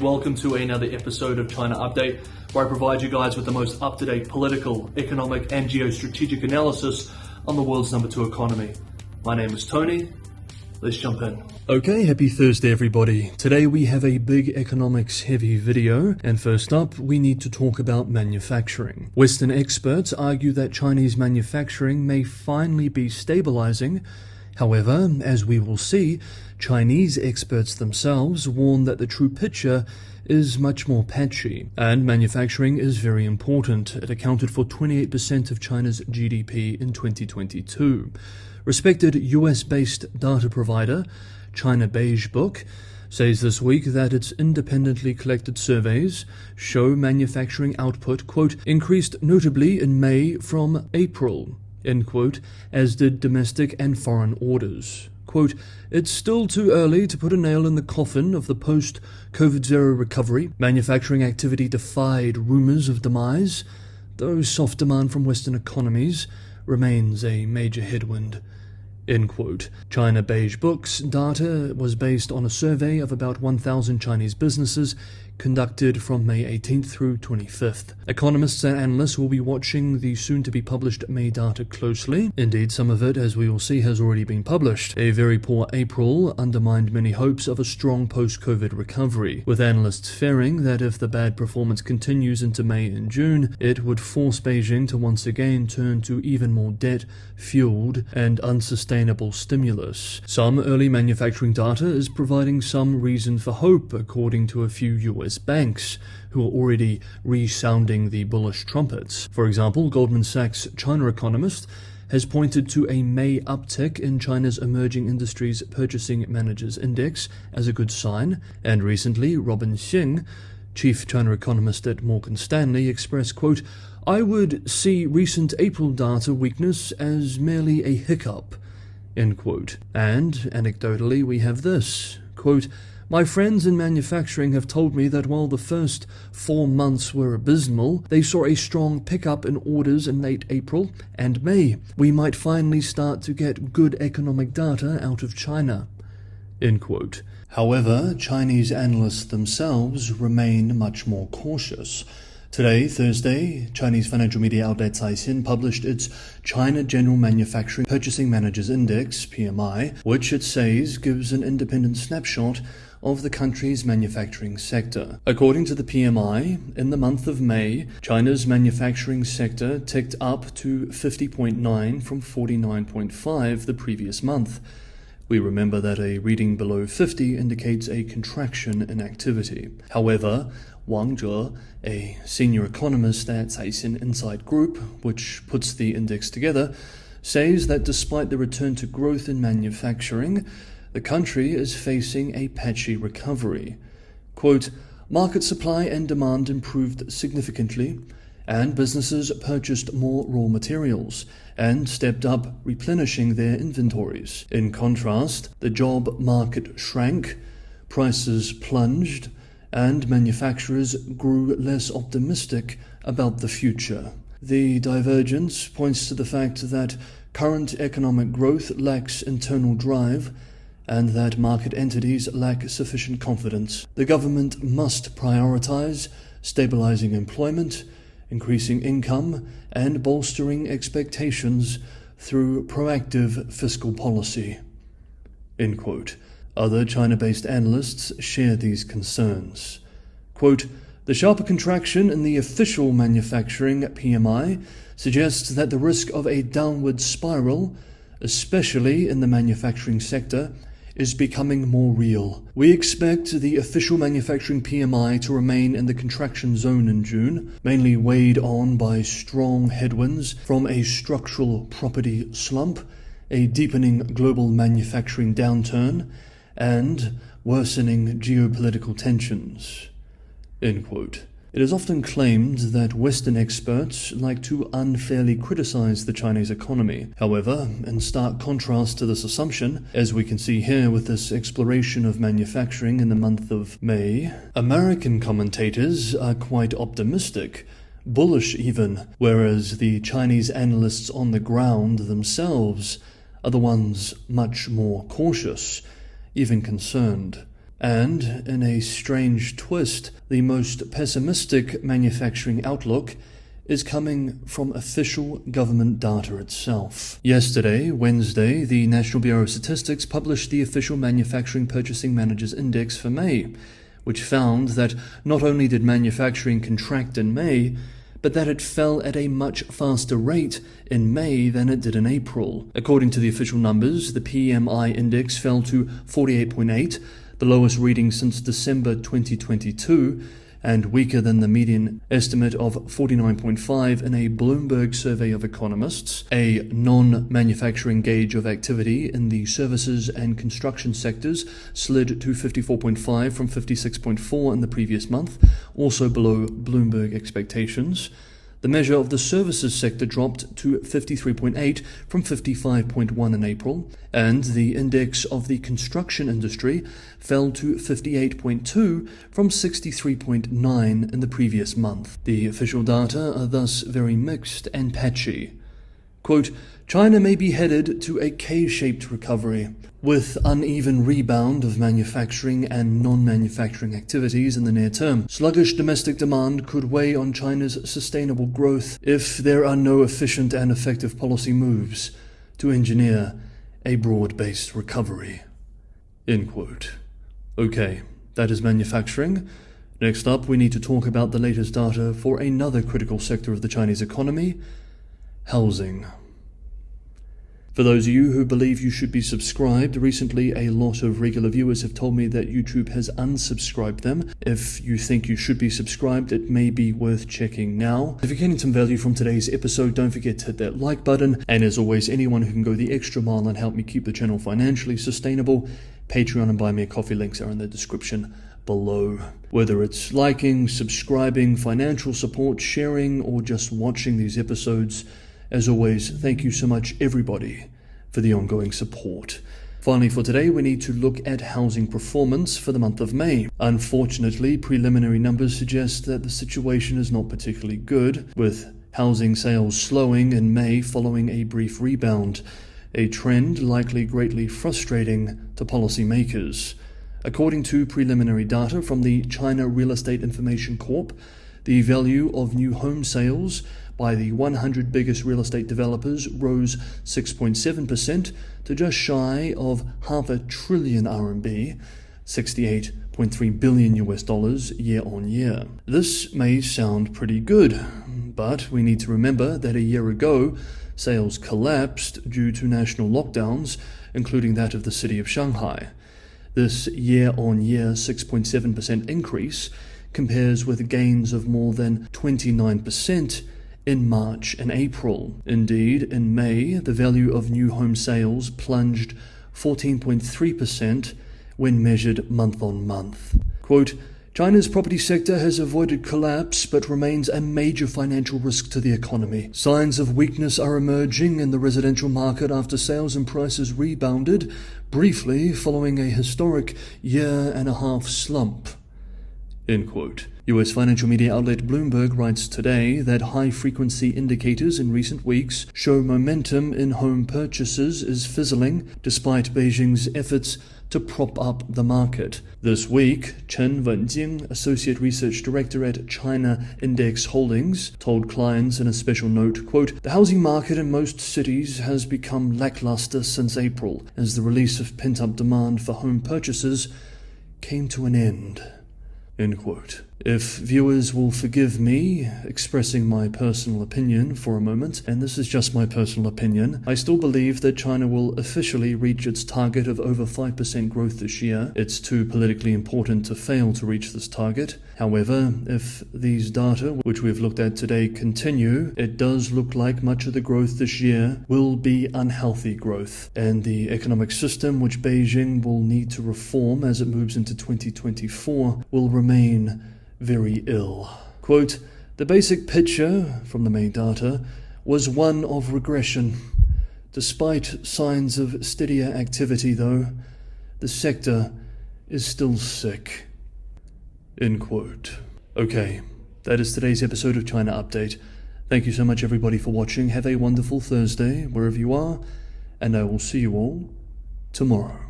Welcome to another episode of China Update, where I provide you guys with the most up-to-date political, economic and geostrategic analysis on the world's number 2 economy. My name is Tony. Let's jump in. Okay, happy Thursday everybody. Today we have a big economics heavy video, and first up we need to talk about manufacturing. Western experts argue that Chinese manufacturing may finally be stabilizing. However, as we will see, Chinese experts themselves warn that the true picture is much more patchy, and manufacturing is very important. It accounted for 28% of China's GDP in 2022. Respected US-based data provider China Beige Book says this week that its independently collected surveys show manufacturing output, quote, increased notably in May from April, end quote, as did domestic and foreign orders. Quote, it's still too early to put a nail in the coffin of the post-COVID-0 recovery. Manufacturing activity defied rumors of demise, though soft demand from Western economies remains a major headwind. End quote. China Beige Book's data was based on a survey of about 1,000 Chinese businesses conducted from May 18th through 25th. Economists and analysts will be watching the soon-to-be-published May data closely. Indeed, some of it, as we will see, has already been published. A very poor April undermined many hopes of a strong post-COVID recovery, with analysts fearing that if the bad performance continues into May and June, it would force Beijing to once again turn to even more debt-fueled and unsustainable stimulus. Some early manufacturing data is providing some reason for hope, according to a few US banks, who are already resounding the bullish trumpets. For example, Goldman Sachs China economist has pointed to a May uptick in China's emerging industries purchasing managers index as a good sign, and recently Robin Xing, chief China economist at Morgan Stanley, expressed, quote, I would see recent April data weakness as merely a hiccup, end quote. And anecdotally we have this, quote, my friends in manufacturing have told me that while the first 4 months were abysmal, they saw a strong pickup in orders in late April and May. We might finally start to get good economic data out of China. End quote. However, Chinese analysts themselves remain much more cautious. Today, Thursday, Chinese financial media outlet Caixin published its China General Manufacturing Purchasing Managers Index, PMI, which it says gives an independent snapshot of the country's manufacturing sector. According to the PMI, in the month of May, China's manufacturing sector ticked up to 50.9 from 49.5 the previous month. We remember that a reading below 50 indicates a contraction in activity. However, Wang Zhe, a senior economist at Caixin Insight Group, which puts the index together, says that despite the return to growth in manufacturing, the country is facing a patchy recovery. Quote, market supply and demand improved significantly, and businesses purchased more raw materials and stepped up replenishing their inventories. In contrast, the job market shrank, prices plunged, and manufacturers grew less optimistic about the future. The divergence points to the fact that current economic growth lacks internal drive and that market entities lack sufficient confidence. The government must prioritize stabilizing employment, increasing income, and bolstering expectations through proactive fiscal policy. End quote. Other China-based analysts share these concerns. Quote, the sharper contraction in the official manufacturing PMI suggests that the risk of a downward spiral, especially in the manufacturing sector, is becoming more real. We expect the official manufacturing PMI to remain in the contraction zone in June, mainly weighed on by strong headwinds from a structural property slump, a deepening global manufacturing downturn, and worsening geopolitical tensions. End quote. It is often claimed that Western experts like to unfairly criticize the Chinese economy. However, in stark contrast to this assumption, as we can see here with this exploration of manufacturing in the month of May, American commentators are quite optimistic, bullish even, whereas the Chinese analysts on the ground themselves are the ones much more cautious, even concerned. And, in a strange twist, the most pessimistic manufacturing outlook is coming from official government data itself. Yesterday, Wednesday, the National Bureau of Statistics published the official Manufacturing Purchasing Managers Index for May, which found that not only did manufacturing contract in May, but that it fell at a much faster rate in May than it did in April. According to the official numbers, the PMI index fell to 48.8, the lowest reading since December 2022, and weaker than the median estimate of 49.5 in a Bloomberg survey of economists. A non-manufacturing gauge of activity in the services and construction sectors slid to 54.5 from 56.4 in the previous month, also below Bloomberg expectations. The measure of the services sector dropped to 53.8 from 55.1 in April, and the index of the construction industry fell to 58.2 from 63.9 in the previous month. The official data are thus very mixed and patchy. Quote, China may be headed to a K-shaped recovery, with uneven rebound of manufacturing and non-manufacturing activities in the near term. Sluggish domestic demand could weigh on China's sustainable growth if there are no efficient and effective policy moves to engineer a broad-based recovery. End quote. Okay, that is manufacturing. Next up, we need to talk about the latest data for another critical sector of the Chinese economy, housing. For those of you who believe you should be subscribed, recently a lot of regular viewers have told me that YouTube has unsubscribed them. If you think you should be subscribed, it may be worth checking now. If you're getting some value from today's episode, don't forget to hit that like button. And as always, anyone who can go the extra mile and help me keep the channel financially sustainable, Patreon and Buy Me a Coffee links are in the description below. Whether it's liking, subscribing, financial support, sharing, or just watching these episodes, as always, thank you so much, everybody, for the ongoing support. Finally, for today, we need to look at housing performance for the month of May. Unfortunately, preliminary numbers suggest that the situation is not particularly good, with housing sales slowing in May following a brief rebound, a trend likely greatly frustrating to policymakers. According to preliminary data from the China Real Estate Information Corp, the value of new home sales by the 100 biggest real estate developers rose 6.7% to just shy of $500 billion RMB, $68.3 billion year on year. This may sound pretty good, but we need to remember that a year ago, sales collapsed due to national lockdowns, including that of the city of Shanghai. This year-on-year 6.7% increase compares with gains of more than 29% in March and April. Indeed, in May, the value of new home sales plunged 14.3% when measured month on month. Quote, China's property sector has avoided collapse but remains a major financial risk to the economy. Signs of weakness are emerging in the residential market after sales and prices rebounded briefly following a historic year-and-a-half slump. End quote. U.S. financial media outlet Bloomberg writes today that high-frequency indicators in recent weeks show momentum in home purchases is fizzling despite Beijing's efforts to prop up the market. This week, Chen Wenjing, Associate Research Director at China Index Holdings, told clients in a special note, quote, the housing market in most cities has become lackluster since April as the release of pent-up demand for home purchases came to an end. End quote. If viewers will forgive me expressing my personal opinion for a moment, and this is just my personal opinion, I still believe that China will officially reach its target of over 5% growth this year. It's too politically important to fail to reach this target. However, if these data, which we've looked at today, continue, it does look like much of the growth this year will be unhealthy growth, and the economic system which Beijing will need to reform as it moves into 2024 will remain very ill. Quote, the basic picture from the main data was one of regression. Despite signs of steadier activity, though, the sector is still sick. End quote. Okay, that is today's episode of China Update. Thank you so much, everybody, for watching. Have a wonderful Thursday, wherever you are, and I will see you all tomorrow.